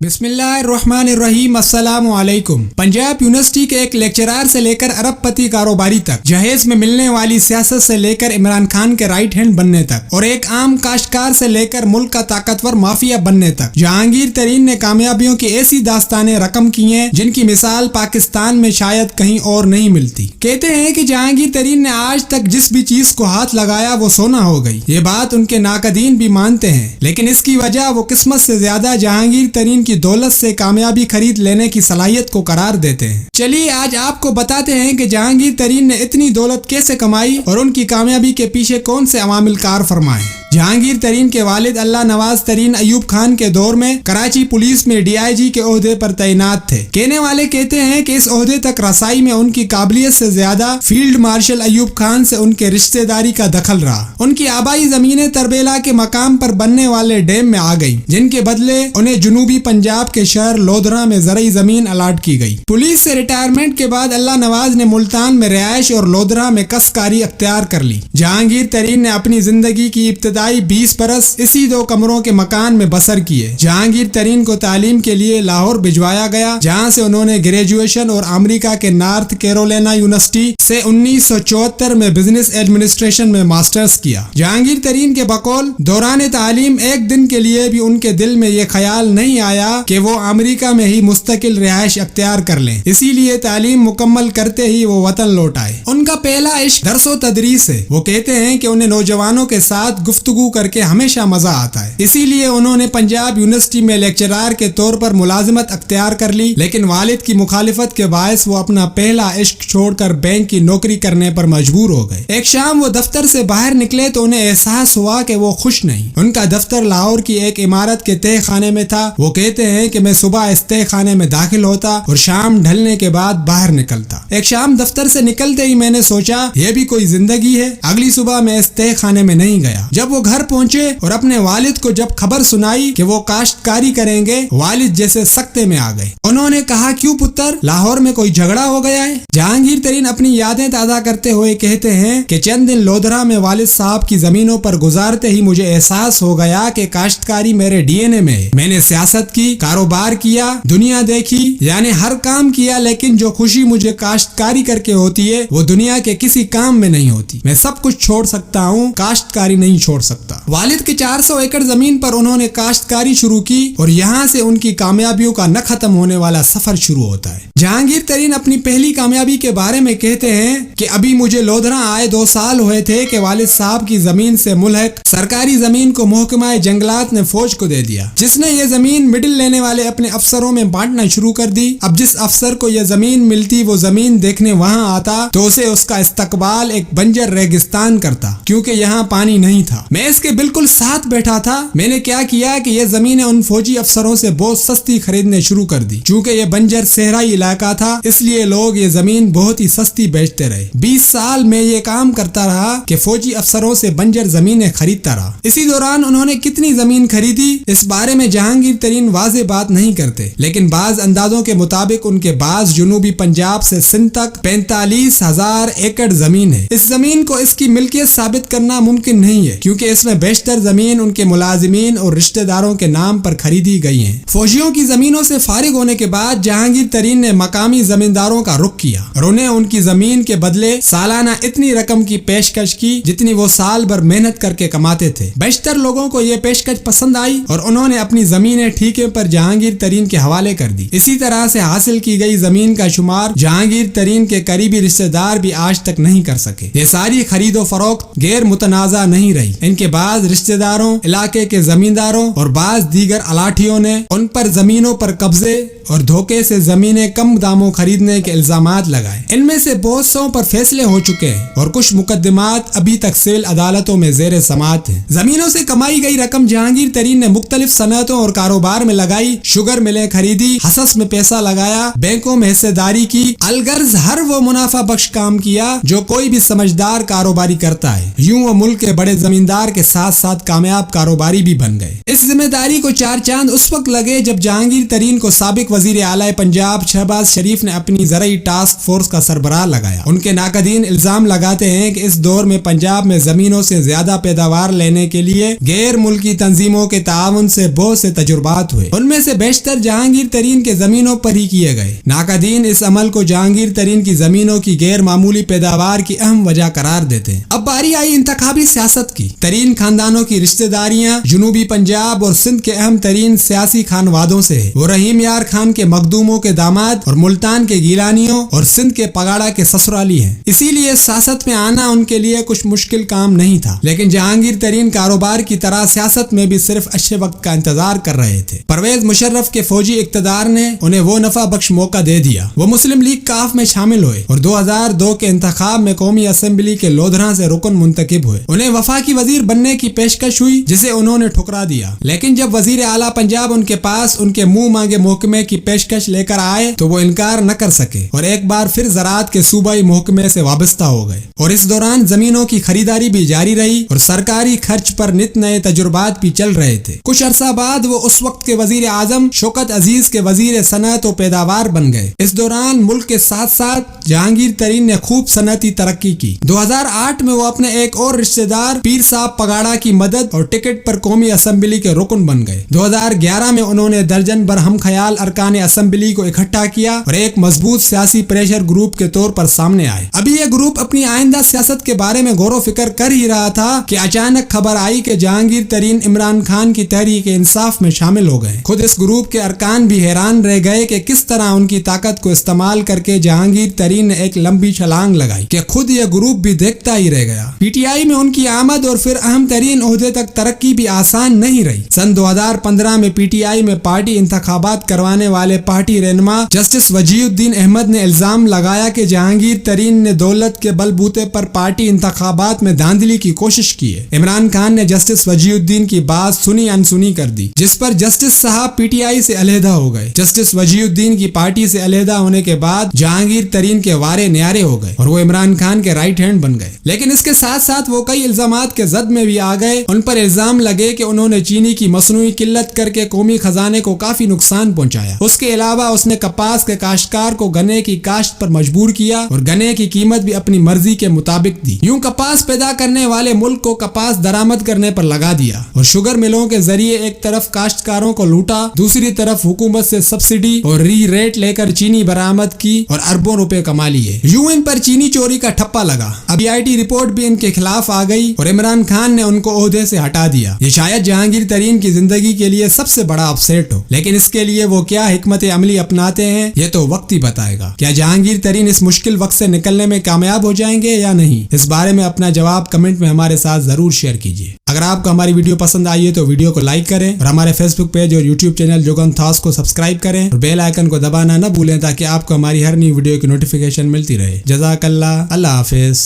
बिस्मिल्लाहिर्रहमानिर्रहीम। अस्सलाम वालेकुम। पंजाब यूनिवर्सिटी के एक लेक्चरर से लेकर अरबपति कारोबारी तक, जहेज में मिलने वाली सियासत से लेकर इमरान खान के राइट हैंड बनने तक, और एक आम काश्तकार से लेकर मुल्क का ताकतवर माफिया बनने तक, जहांगीर तरीन ने कामयाबियों की ऐसी दास्तानें रकम की हैं जिनकी मिसाल पाकिस्तान में शायद कहीं और नहीं मिलती। कहते हैं कि जहांगीर तरीन ने आज तक जिस भी चीज को हाथ लगाया वो सोना हो गई। ये बात उनके नाकदीन भी मानते हैं, लेकिन इसकी वजह वो किस्मत से ज्यादा जहांगीर तरीन की दौलत से कामयाबी खरीद लेने की सलाहियत को करार देते हैं। चलिए आज आपको बताते हैं कि जहांगीर तरीन ने इतनी दौलत कैसे कमाई और उनकी कामयाबी के पीछे कौन से अवामिल कार फरमाए। जहांगीर तरीन के वालिद अल्लाह नवाज तरीन अयूब खान के दौर में कराची पुलिस में DIG के ओहदे पर तैनात थे। कहने वाले कहते हैं कि इस ओहदे तक रसाई में उनकी काबिलियत से ज्यादा फील्ड मार्शल अयूब खान से उनके रिश्तेदारी का दखल रहा। उनकी आबाई जमीनें तरबेला के मकाम पर बनने वाले डैम में आ गई, जिनके बदले उन्हें जुनूबी पंजाब के शहर लोधरा में ज़रई जमीन अलाट की गई। पुलिस से रिटायरमेंट के बाद अल्लाह नवाज ने मुल्तान में रिहायश और लोधरा में कसकारी अख्तियार कर ली। जहांगीर तरीन ने अपनी जिंदगी की इब्तिदाई 20 बरस इसी 2 कमरों के मकान में बसर किए। जहांगीर तरीन को तालीम के लिए लाहौर भिजवाया गया, जहां से उन्होंने ग्रेजुएशन और अमेरिका के नॉर्थ कैरोलिना यूनिवर्सिटी से 1974 में बिजनेस एडमिनिस्ट्रेशन में मास्टर्स किया। जहांगीर तरीन के बकौल दौरान तालीम एक दिन के लिए भी उनके दिल में ये ख्याल नहीं आया कि वो अमेरिका में ही मुस्तकिल रिहायश अख्तियार कर लें। इसीलिए तालीम मुकम्मल करते ही वो वतन लौट आए। उनका पहला इश्क दरसो तदरीस है। वो कहते हैं कि उन्हें नौजवानों के साथ गुफ्तगू करके हमेशा मजा आता है, इसीलिए उन्होंने पंजाब यूनिवर्सिटी में लेक्चरर के तौर पर मुलाजिमत अख्तियार कर ली। लेकिन वालिद की मुखालिफत के बायस वो अपना पहला इश्क छोड़कर बैंक की नौकरी करने पर मजबूर हो गए। एक शाम वो दफ्तर से बाहर निकले तो उन्हें एहसास हुआ कि वो खुश नहीं। उनका दफ्तर लाहौर की एक इमारत के तह खाने में था। वो कहते हैं कि मैं सुबह इस तह खाने में दाखिल होता और शाम ढलने के बाद बाहर निकलता। एक शाम दफ्तर से निकलते ही मैंने सोचा यह भी कोई जिंदगी है। अगली सुबह मैं इस तह खाने में नहीं गया। जब वो घर पहुंचे और अपने वालिद को जब खबर सुनाई कि वो काश्तकारी करेंगे, वालिद जैसे सख्ते में आ गए। उन्होंने कहा, क्यों पुत्र, लाहौर में कोई झगड़ा हो गया है? जहांगीर तरीन अपनी यादें ताज़ा करते हुए कहते हैं कि चंद दिन लोधरा में वालिद साहब की जमीनों पर गुजारते ही मुझे एहसास हो गया कि काश्तकारी मेरे DNA में है। मैंने सियासत की, कारोबार किया, दुनिया देखी, यानी हर काम किया, लेकिन जो खुशी मुझे काश्तकारी करके होती है वो दुनिया के किसी काम में नहीं होती। मैं सब कुछ छोड़ सकता हूँ, काश्तकारी नहीं छोड़ सकता। वालिद के 400 एकड़ जमीन पर उन्होंने काश्तकारी शुरू की और यहाँ से उनकी कामयाबियों का न खत्म होने वाला सफर शुरू होता है। जहांगीर तरीन अपनी पहली कामयाबी के बारे में कहते हैं कि अभी मुझे लोधरा आए 2 साल हुए थे कि वालिद साहब की जमीन से मुल्हक सरकारी जमीन को महकमा जंगलात ने फौज को दे दिया, जिसने ये जमीन मिडिल लेने वाले अपने अफसरों में बांटना शुरू कर दी। अब जिस अफसर को यह जमीन मिलती वो जमीन देखने वहाँ आता तो उसे उसका इस्तकबाल एक बंजर रेगिस्तान करता, क्योंकि यहाँ पानी नहीं था। मैं इसके बिल्कुल साथ बैठा था। मैंने क्या किया कि यह जमीनें उन फौजी अफसरों से बहुत सस्ती खरीदने शुरू कर दी। चूँकि यह बंजर सहराई इलाका था, इसलिए लोग ये जमीन बहुत ही सस्ती बेचते रहे। 20 साल में ये काम करता रहा कि फौजी अफसरों से बंजर जमीनें खरीदता रहा। इसी दौरान उन्होंने कितनी जमीन खरीदी इस बारे में जहांगीर तरीन वाज़ेह बात नहीं करते, लेकिन बाज अंदाजों के मुताबिक उनके पास जुनूबी पंजाब से सिंध तक 45,000 एकड़ जमीन है। इस जमीन को इसकी मिल्कियत साबित करना मुमकिन नहीं है, क्योंकि इसमें बेशतर जमीन उनके मुलाजिमीन और रिश्तेदारों के नाम पर खरीदी गई है। फौजियों की जमीनों से फारिग होने के बाद जहांगीर तरीन ने मकामी जमींदारों का रुख किया और उन्हें उनकी जमीन के बदले सालाना इतनी रकम की पेशकश की जितनी वो साल भर मेहनत करके कमाते थे। बेशतर लोगों को ये पेशकश पसंद आई और उन्होंने अपनी जमीनें ठेके पर जहांगीर तरीन के हवाले कर दी। इसी तरह से हासिल की गई जमीन का शुमार जहांगीर तरीन के करीबी रिश्तेदार भी आज तक नहीं कर सके। ये सारी खरीदो फरोख्त गैर मुतनाज़ा नहीं रही। इनके बाद रिश्तेदारों, इलाके के जमींदारों और बाज दीगर अलाठियों ने उन पर जमीनों पर कब्जे और धोखे से जमीनें कम दामों खरीदने के इल्जामात लगाए। इनमें से बहुत सौ पर फैसले हो चुके हैं और कुछ मुकदमात अभी तक सिविल अदालतों में जेर समाअत हैं। जमीनों से कमाई गई रकम जहांगीर तरीन ने मुख्तलिफ सनअतों और कारोबार में लगाई। शुगर मिलें खरीदी, हसस में पैसा लगाया, बैंकों में हिस्सेदारी की, अलगर्ज हर वो मुनाफा बख्श काम किया जो कोई भी समझदार कारोबारी करता है। यूं वो मुल्क के बड़े जमींदार اقتدار کے ساتھ ساتھ کامیاب کاروباری بھی بن گئے۔ اس ذمہ داری کو چار چاند اس وقت لگے جب جہانگیر ترین کو سابق وزیر اعلی پنجاب شہباز شریف نے اپنی زرعی ٹاسک فورس کا سربراہ لگایا۔ ان کے ناقدین الزام لگاتے ہیں کہ اس دور میں پنجاب میں زمینوں سے زیادہ پیداوار لینے کے لیے غیر ملکی تنظیموں کے تعاون سے بہت سے تجربات ہوئے، ان میں سے بیشتر جہانگیر ترین کے زمینوں پر ہی کیے گئے۔ ناقدین اس عمل کو جہانگیر ترین کی زمینوں کی غیر معمولی پیداوار کی اہم وجہ قرار دیتے ہیں۔ اب باری آئی انتخابی سیاست کی۔ ترین خاندانوں کی رشتہ داریاں جنوبی پنجاب اور سندھ کے اہم ترین سیاسی خانوادوں سے ہے۔ وہ رحیم یار خان کے مخدوموں کے داماد اور ملتان کے گیلانیوں اور سندھ کے پگاڑا کے سسرالی ہیں، اسی لیے سیاست میں آنا ان کے لیے کچھ مشکل کام نہیں تھا۔ لیکن جہانگیر ترین کاروبار کی طرح سیاست میں بھی صرف اچھے وقت کا انتظار کر رہے تھے۔ پرویز مشرف کے فوجی اقتدار نے انہیں وہ نفع بخش موقع دے دیا۔ وہ مسلم لیگ کاف میں شامل ہوئے اور 2002 کے انتخاب میں قومی اسمبلی کے لودھراں سے رکن منتخب ہوئے۔ انہیں وفاقی وزیر بننے کی پیشکش ہوئی جسے انہوں نے ٹھکرا دیا، لیکن جب وزیر اعلیٰ پنجاب ان کے پاس ان کے منہ مانگے محکمے کی پیشکش لے کر آئے تو وہ انکار نہ کر سکے اور ایک بار پھر زراعت کے صوبائی محکمے سے وابستہ ہو گئے۔ اور اس دوران زمینوں کی خریداری بھی جاری رہی اور سرکاری خرچ پر نت نئے تجربات بھی چل رہے تھے۔ کچھ عرصہ بعد وہ اس وقت کے وزیر اعظم شوکت عزیز کے وزیر صنعت و پیداوار بن گئے۔ اس دوران ملک کے ساتھ ساتھ جہانگیر ترین نے خوب صنعتی ترقی کی۔ 2008 میں وہ اپنے ایک اور رشتہ دار پیر صاحب پگاڑا کی مدد اور ٹکٹ پر قومی اسمبلی کے رکن بن گئے۔ 2011 میں انہوں نے درجن بھر ہم خیال ارکان اسمبلی کو اکٹھا کیا اور ایک مضبوط سیاسی پریشر گروپ کے طور پر سامنے آئے۔ ابھی یہ گروپ اپنی آئندہ سیاست کے بارے میں غور و فکر کر ہی رہا تھا کہ اچانک خبر آئی کہ جہانگیر ترین عمران خان کی تحریک انصاف میں شامل ہو گئے۔ خود اس گروپ کے ارکان بھی حیران رہ گئے کہ کس طرح ان کی طاقت کو استعمال کر کے جہانگیر ترین نے ایک لمبی چھلانگ لگائی کہ خود یہ گروپ بھی دیکھتا ہی رہ گیا۔ پی ٹی آئی میں ان کی آمد اور پھر اہم ترین عہدے تک ترقی بھی آسان نہیں رہی۔ سن 2015 میں پی ٹی آئی میں پارٹی انتخابات کروانے والے پارٹی رہنما جسٹس وجیہ الدین احمد نے الزام لگایا کہ جہانگیر ترین نے دولت کے بل بوتے پر پارٹی انتخابات میں دھاندلی کی کوشش کی ہے۔ عمران خان نے جسٹس وجیہ الدین کی بات سنی انسنی کر دی، جس پر جسٹس صاحب پی ٹی آئی سے علیحدہ ہو گئے۔ جسٹس وجیہ الدین کی پارٹی سے علیحدہ ہونے کے بعد جہانگیر ترین کے وارے نیارے ہو گئے اور وہ عمران خان کے رائٹ ہینڈ بن گئے۔ لیکن اس کے ساتھ ساتھ وہ کئی الزامات کے زد میں بھی آ گئے۔ ان پر الزام لگے کہ انہوں نے چینی کی مصنوعی قلت کر کے قومی خزانے کو کافی نقصان پہنچایا۔ اس کے علاوہ اس نے کپاس کے کاشتکار کو گنے کی کاشت پر مجبور کیا اور گنے کی قیمت بھی اپنی مرضی کے مطابق دی۔ یوں کپاس پیدا کرنے والے ملک کو کپاس درآمد کرنے پر لگا دیا اور شوگر ملوں کے ذریعے ایک طرف کاشتکاروں کو لوٹا، دوسری طرف حکومت سے سبسڈی اور ری ریٹ لے کر چینی برآمد کی اور اربوں روپے کما لیے۔ یوں ان پر چینی چوری کا ٹھپا لگا۔ اب آئی ٹی رپورٹ بھی ان کے خلاف آ گئی اور عمران خان نے ان کو عہدے سے ہٹا دیا۔ یہ شاید جہانگیر ترین کی زندگی کے لیے سب سے بڑا اپسیٹ ہو، لیکن اس کے لیے وہ کیا حکمت عملی اپناتے ہیں یہ تو وقت ہی بتائے گا۔ کیا جہانگیر ترین اس مشکل وقت سے نکلنے میں کامیاب ہو جائیں گے یا نہیں؟ اس بارے میں اپنا جواب کمنٹ میں ہمارے ساتھ ضرور شیئر کیجیے۔ اگر آپ کو ہماری ویڈیو پسند آئی ہے تو ویڈیو کو لائک کریں اور ہمارے فیس بک پیج اور یوٹیوب چینل جوگن تھاس کو سبسکرائب کریں اور بیل آئیکن کو دبانا نہ بھولیں تاکہ آپ کو ہماری ہر نئی ویڈیو کی نوٹیفیکیشن ملتی رہے۔ جزاک اللہ، اللہ حافظ۔